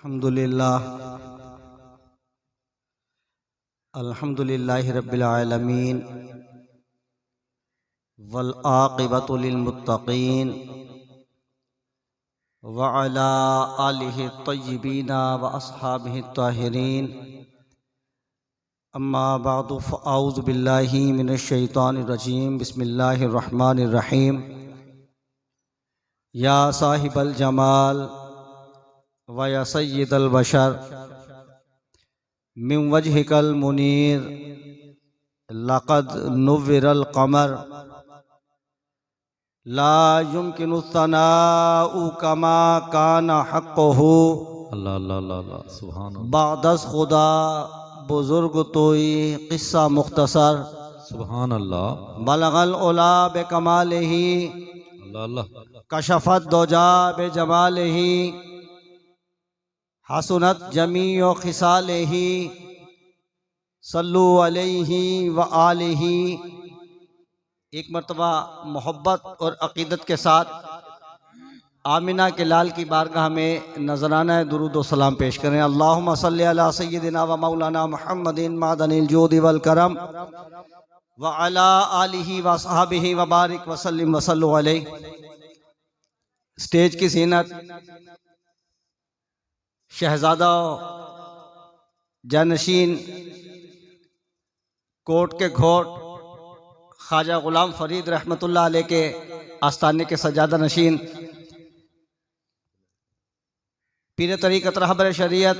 अल्हम्दुलिल्लाहि रब्बिल आलमीन वल आक़िबतु लिल मुत्तक़ीन व अला आलिहि तय्यिबीन व अस्हाबिहि ताहिरीन अम्मा बअदु फ़अऊज़ु बिल्लाहि मिनश शैतानिर रजीम बिस्मिल्लाहिर रहमानिर रहीम या साहिबल जमाल व या सय्यिदल बशर मिन वजहिकल मुनीर लक़द नुव्विरल क़मर ला युमकिनु सनाउ कमा काना हक़्क़ुहु अल्लाह अल्लाह अल्लाह अल्लाह सुभान अल्लाह बादस खुदा बुजुर्ग तोई क़िस्सा मुख्तसर सुभान अल्लाह बलगल उला बेकमालिही अल्लाह अल्लाह कशफत दोजा बेजमालिही हसनत जमीओ खिसालिही सल्लु अलैहि व आलिही। एक मरतबा मोहब्बत और अक़ीदत के साथ आमिना के लाल की बारगाह में नजराना दुरूद व सलाम पेश करें। अल्लाहुम्मा सल्लि अला सय्यिदिना व मौलाना मुहम्मदिन मादनिल जूदि वल करम व अला आलिहि व अस्हाबिहि व बारिक व सल्लिम व सल्लु अलैहि। स्टेज की ज़ीनत शहजादा जानशीन कोट के घोट ख्वाजा गुलाम फरीद रहमतुल्लाह अलैह के आस्थाने के सजादा नशीन पीर तरीक़त रहबर शरीयत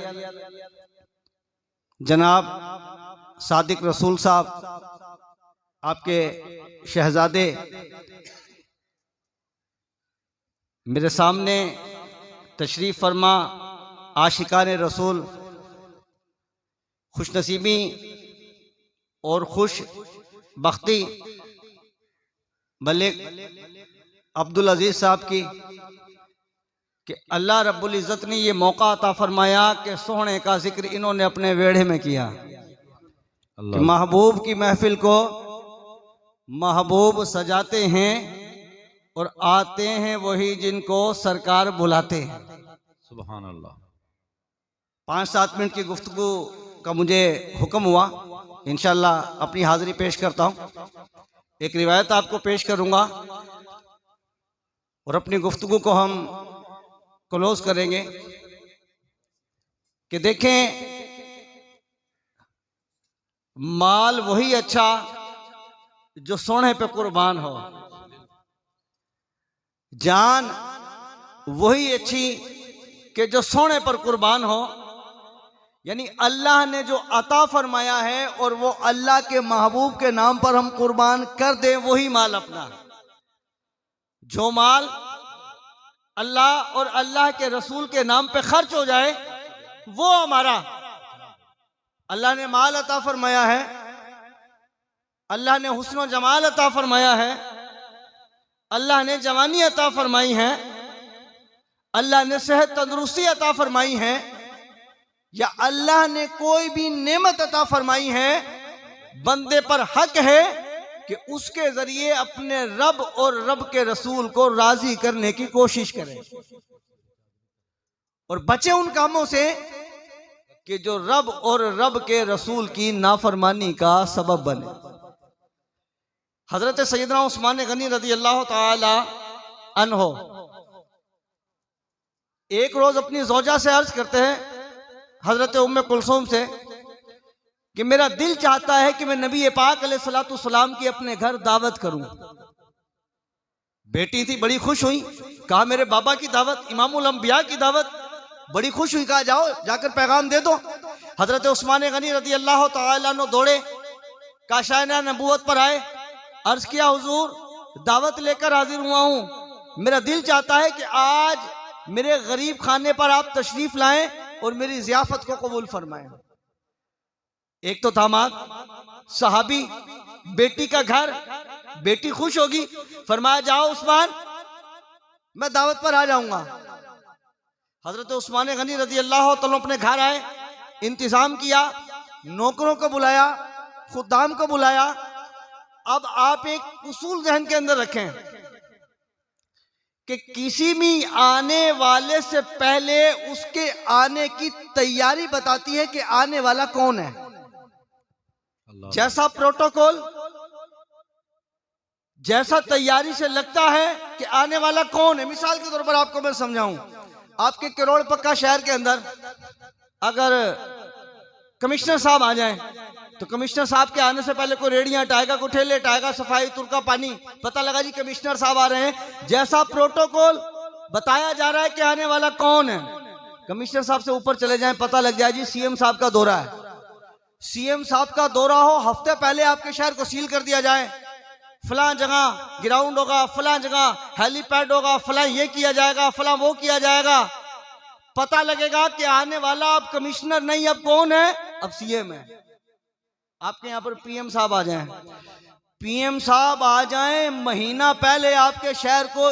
जनाब सादिक रसूल साहब, आपके शहजादे मेरे सामने तशरीफ़ फरमा। आशिकान रसूल, खुशनसीबी और खुश बख्ती मलिक अब्दुल अजीज़ साहब की कि अल्लाह रब्बुल इज़्ज़त ने ये मौका अता फरमाया कि सोहने का जिक्र इन्होंने अपने वेढ़े में किया कि महबूब की महफिल को महबूब सजाते हैं और आते हैं वही जिनको सरकार बुलाते हैं। सुभान अल्लाह। 5-7 मिनट की गुफ्तगू का मुझे हुक्म हुआ, इंशाअल्लाह अपनी हाज़िरी पेश करता हूँ। एक रिवायत आपको पेश करूँगा और अपनी गुफ्तगू को हम क्लोज करेंगे कि देखें, माल वही अच्छा जो सोने पे कुर्बान हो, जान वही अच्छी कि जो सोने पर कुर्बान हो। यानी अल्लाह ने जो अता फरमाया है और वो अल्लाह के महबूब के नाम पर हम कुर्बान कर दें, वही माल अपना। जो माल अल्लाह और अल्लाह के रसूल के नाम पे खर्च हो जाए वो हमारा। अल्लाह ने माल अता फरमाया है, अल्लाह ने हुस्न व जमाल अता फरमाया है, अल्लाह ने जवानी अता फरमाई है, अल्लाह ने सेहत तंदुरुस्ती अता फरमाई है, या अल्लाह ने कोई भी नेमत अता फरमाई है, बंदे पर हक है कि उसके जरिए अपने रब और रब के रसूल को राजी करने की कोशिश करें और बचे उन कामों से कि जो रब और रब के रसूल की नाफरमानी का सबब बने। हजरत सैयदना उस्मान गनी रज़ी अल्लाह ताला अन्हो एक रोज अपनी ज़ौजा से अर्ज करते हैं, हजरत उम्मे कुलसूम से, कि मेरा दिल चाहता है कि मैं नबी पाक अलैहिस्सलातु सलाम की अपने घर दावत करूं। बेटी थी, बड़ी खुश हुई, कहा मेरे बाबा की दावत, इमामुल अंबिया की दावत। बड़ी खुश हुई, कहा जाओ जाकर पैगाम दे दो। हजरत उस्मान गनी रज़ी अल्लाह ताला अन्हु दौड़े, काशाना नबूवत पर आए, अर्ज किया हुजूर दावत लेकर हाजिर हुआ हूं। मेरा दिल चाहता है कि आज मेरे गरीब खाने पर आप तशरीफ लाएं और मेरी जियाफत को कबूल फरमाएं। एक तो दामाद सहाबी, बेटी का घर, बेटी खुश होगी, फरमाया जाओ उस्मान मैं दावत पर आ जाऊंगा। हजरत उस्मान गनी रज़ी अल्लाह तआला अपने घर आए, इंतजाम किया, नौकरों को बुलाया, खुद्दाम को बुलाया। अब आप एक उसूल जहन के अंदर रखें कि किसी भी आने वाले से पहले उसके आने की तैयारी बताती है कि आने वाला कौन है। अल्लाह जैसा प्रोटोकॉल, जैसा तैयारी से लगता है कि आने वाला कौन है। मिसाल के तौर पर आपको मैं समझाऊं, आपके करोड़ पक्का शहर के अंदर अगर कमिश्नर साहब आ जाएं, तो कमिश्नर साहब के आने से पहले कोई रेडियां हटाएगा, कोई ठेले हटाएगा, सफाई, तुरका पानी, पता लगा जी कमिश्नर साहब आ रहे हैं। जैसा प्रोटोकॉल बताया जा रहा है कि आने वाला कौन है, कमिश्नर साहब से ऊपर चले जाएं, पता लग जाए जी सीएम साहब का दौरा है। सीएम साहब का दौरा हो, हफ्ते पहले आपके शहर को सील कर दिया जाए, फलां जगह ग्राउंड होगा, फलां जगह हेलीपैड होगा, फलां ये किया जाएगा, फलां वो किया जाएगा। पता लगेगा कि आने वाला अब कमिश्नर नहीं, अब कौन है, अब सीएम है। आपके यहां पर पीएम साहब आ जाएं, पीएम साहब आ जाएं, महीना पहले आपके शहर को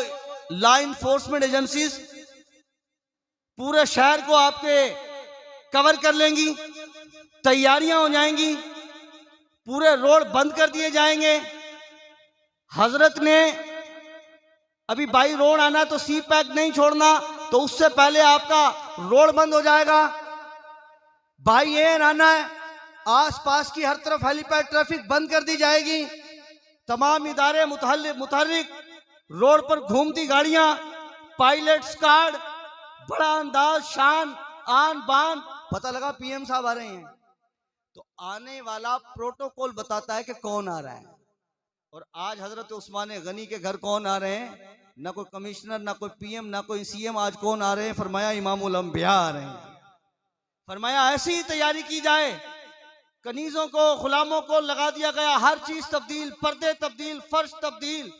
लॉ इन्फोर्समेंट एजेंसीज पूरे शहर को आपके कवर कर लेंगी, तैयारियां हो जाएंगी, पूरे रोड बंद कर दिए जाएंगे। हजरत ने अभी बाई रोड आना तो सी पैक नहीं छोड़ना, तो उससे पहले आपका रोड बंद हो जाएगा। बाई एयर आना है, आसपास की हर तरफ हेलीपैड ट्रैफिक बंद कर दी जाएगी। तमाम इदारे मुतहर्रिक, रोड पर घूमती गाड़ियां, पायलट्स कार्ड, बड़ा अंदाज, शान, आन बान। पता लगा पीएम साहब आ रहे हैं, तो आने वाला प्रोटोकॉल बताता है कि कौन आ रहा है। और आज हजरत उस्मान गनी के घर कौन आ रहे हैं, ना कोई कमिश्नर, ना कोई पीएम, ना कोई सीएम, आज कौन आ रहे हैं, फरमाया इमामुल अंबिया आ रहे हैं। फरमाया ऐसी ही तैयारी की जाए, कनीजों को, गुलामों को लगा दिया गया, हर चीज तब्दील, पर्दे तब्दील, फर्श तब्दील,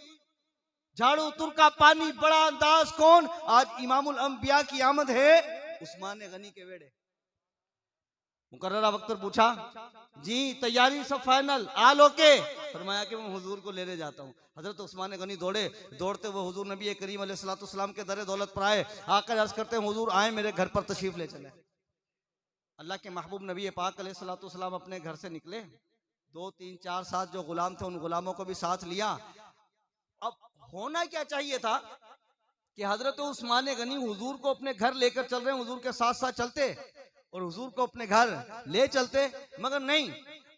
झाड़ू, तुरका पानी, बड़ा अंदाज। कौन? आज इमामुल अंबिया की आमद है उस्मान गनी के वेड़े। मुकर्ररा वक्त पर पूछा, जी तैयारी सब फाइनल, आल ओके? फरमाया कि मैं हुजूर को लेने जाता हूँ। हजरत उस्मान गनी दौड़े, दौड़ते हुए हुजूर नबी करीम अलैहिस्सलाम के दरे दौलत पर आए, आकर अर्ज करते हैं हुजूर आए, मेरे घर पर तशरीफ ले चले। अल्लाह के महबूब नबी पाक अलैहिस्सलाम अपने घर से निकले, 2 3 4 7 जो गुलाम थे उन गुलामों को भी साथ लिया। अब होना क्या चाहिए था कि हजरत उस्मान गनी हुजूर को अपने घर लेकर चल रहे हैं, हुजूर के साथ साथ चलते और हुजूर को अपने घर ले चलते, मगर नहीं।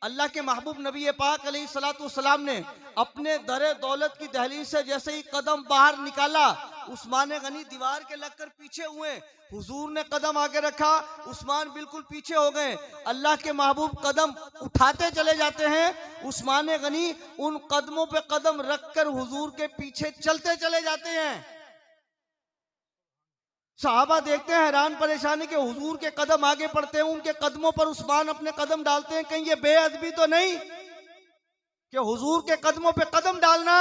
अल्लाह के महबूब नबी पाक अलैहिस्सलाम ने अपने दरे दौलत की दहलीज से जैसे ही कदम बाहर निकाला, उस्मान गनी दीवार के लगकर पीछे हुए। हुजूर ने कदम आगे रखा, उस्मान बिल्कुल पीछे हो गए। अल्लाह के महबूब कदम उठाते चले जाते हैं, उस्मान गनी उन कदमों पे कदम रखकर हुजूर के पीछे चलते चले जाते हैं। सहाबा देखते हैं हैरान परेशानी के, हुजूर के कदम आगे पड़ते हैं, उनके कदमों पर उस्मान अपने कदम डालते हैं। कहीं ये बेअदबी तो नहीं कि हुजूर के कदमों पे कदम डालना,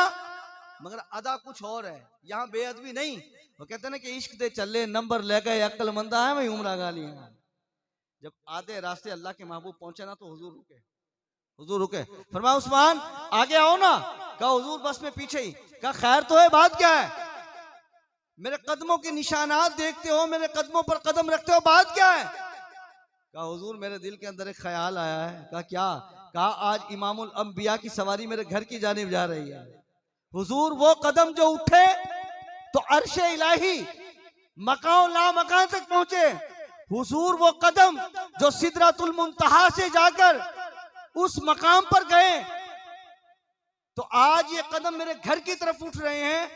मगर अदा कुछ और है, यहाँ बेअदबी नहीं। वो कहते हैं ना कि इश्क दे चले नंबर ले गए, अक्लमंदा है मैं उम्र गाली। जब आधे रास्ते अल्लाह के महबूब पहुंचे ना, तो हुजूर रुके, फरमाया उस्मान आगे आओ ना। कहा हुजूर बस में पीछे ही। कहा खैर तो है, बात क्या है? मेरे कदमों के निशानात देखते हो, मेरे कदमों पर कदम रखते हो, बात क्या है? कहा हुजूर मेरे दिल के अंदर एक ख्याल आया है। कहा क्या? कहा आज इमामुल अंबिया की सवारी मेरे घर की जानिब जा रही है। हुजूर वो कदम जो उठे तो अर्शे इलाही मकाम ला मकान तक पहुंचे। हुजूर वो कदम जो सिदरतुल मुंतहा से जाकर उस मकाम पर गए, तो आज ये कदम मेरे घर की तरफ उठ रहे हैं।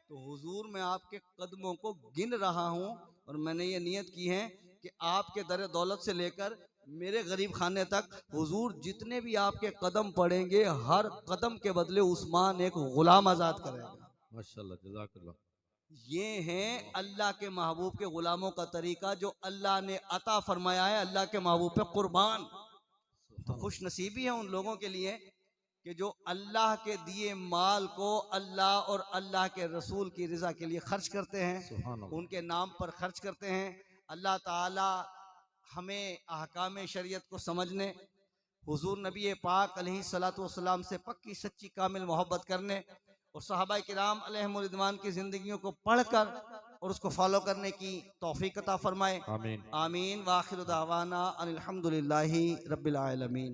तो हुजूर मैं आपके कदमों को गिन रहा हूं और मैंने ये नियत की है कि आपके दरे दौलत से लेकर मेरे गरीब खाने तक हुजूर जितने भी आपके कदम पड़ेंगे, हर कदम के बदले उस्मान एक गुलाम आजाद करेगा। माशाल्लाह, जज़ाकल्लाह। ये हैं अल्लाह के महबूब के गुलामों का तरीका जो अल्लाह ने अता फरमाया है अल्लाह के महबूब पे कुर्बान। तो खुश नसीबी है उन लोगों के लिए कि जो अल्लाह के दिए माल को अल्लाह और अल्लाह के रसूल की रज़ा के लिए खर्च करते हैं, उनके नाम पर खर्च करते हैं। अल्लाह ताला हमें अहकाम शरीयत को समझने, हुजूर नबी पाक अलैहिस्सलातु वस्सलाम से पक्की सच्ची कामिल मोहब्बत करने और सहाबा किराम अलैहिमुर रिदवान की जिंदगियों को पढ़कर और उसको फॉलो करने की तौफीक अता फरमाए। आमीन। आमीन। व आखिर दावाना अनिल हम्दुलिल्लाहि रब्बिल आलमीन।